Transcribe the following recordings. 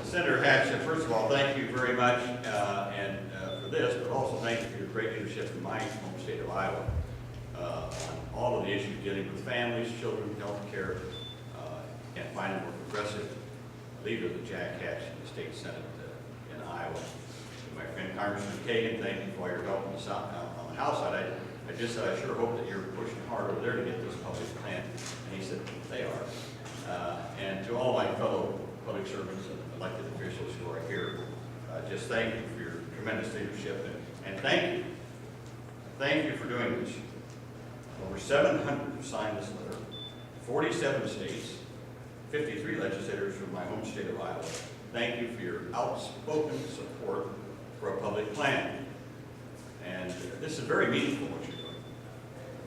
Senator Hatch, first of all, thank you very much for this, but also thank you for your great leadership in my home state of Iowa on all of the issues dealing with families, children, health care. Can't find a more progressive leader than Jack Hatch in the state Senate in Iowa. And my friend Congressman Kagan, thank you for your help on the House side. I just said I sure hope that you're pushing hard over there to get this public plan, and he said they are. And to all my fellow public servants and elected officials who are here, just thank you for your tremendous leadership, and thank you for doing this. Over 700 have signed this letter, 47 states, 53 legislators from my home state of Iowa. Thank you for your outspoken support for a public plan. And this is very meaningful what you're doing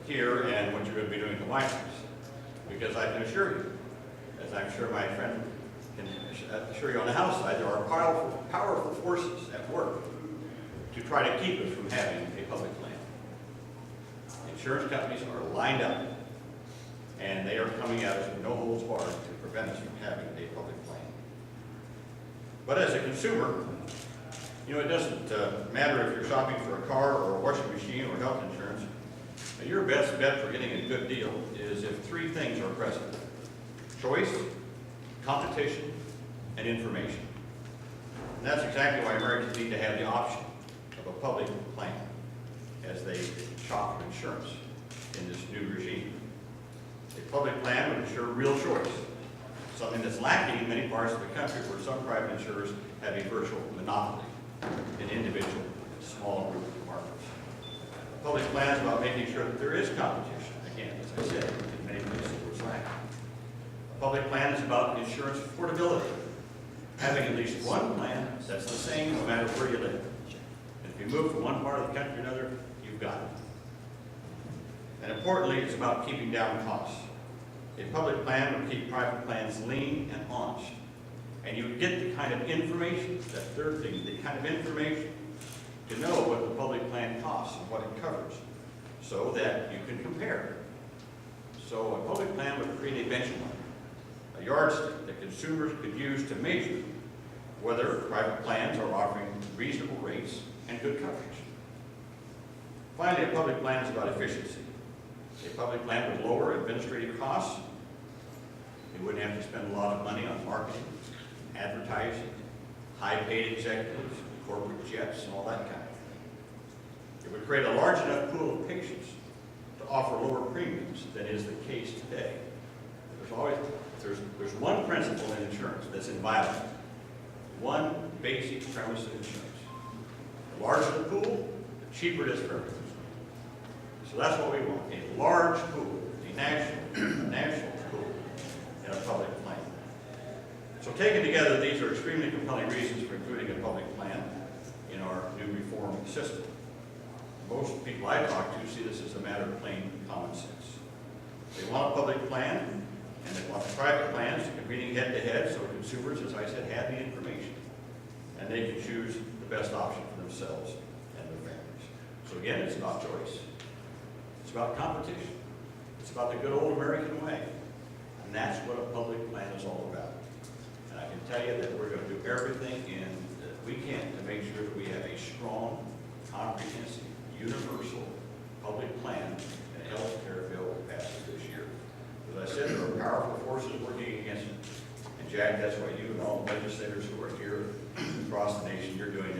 here and what you're going to be doing in the White House, because I can assure you, as I'm sure my friend can assure you on the House side, there are powerful forces at work to try to keep us from having a public plan. Insurance companies are lined up, and they are coming at us with no holds barred to prevent us from having a public plan. But as a consumer, you know, it doesn't matter if you're shopping for a car or a washing machine or health insurance. Your best bet for getting a good deal is if three things are present: choice, competition, and information. And that's exactly why Americans need to have the option of a public plan as they shop for insurance in this new regime. A public plan would ensure real choice, something that's lacking in many parts of the country where some private insurers have a virtual monopoly in individual small group markets. A public plan is about making sure that there is competition, again, as I said, in many places where it's lacking. A public plan is about insurance affordability, having at least one plan that's the same no matter where you live. And if you move from one part of the country to another, you've got it. And importantly, it's about keeping down costs. A public plan would keep private plans lean and honest. And you would get the kind of information, that third thing, the kind of information to know what the public plan costs and what it covers, so that you can compare. So a public plan would create a benchmark, a yardstick that consumers could use to measure whether private plans are offering reasonable rates and good coverage. Finally, a public plan is about efficiency. A public plan would lower administrative costs. You wouldn't have to spend a lot of money on marketing, advertising, high-paid executives, corporate jets, and all that kind of thing. It would create a large enough pool of patients to offer lower premiums than is the case today. There's one principle in insurance that's inviolable. One basic premise of insurance. The larger the pool, the cheaper it is for everyone. So that's what we want, a large pool, a national pool in a public plan. So taken together, these are extremely compelling reasons for including a public plan in our new reform system. Most people I talk to see this as a matter of plain common sense. They want a public plan, and they want private plans competing head-to-head, so consumers, as I said, have the information, and they can choose the best option for themselves and their families. So again, it's about choice. It's about competition. It's about the good old American way. And that's what a public plan is all about. And I can tell you that we're going to do everything that we can to make sure that we have a strong, comprehensive, universal public plan and a health care bill that passes this year. As I said, there are powerful forces working against it. And Jack, that's why you and all the legislators who are here across the nation, you're doing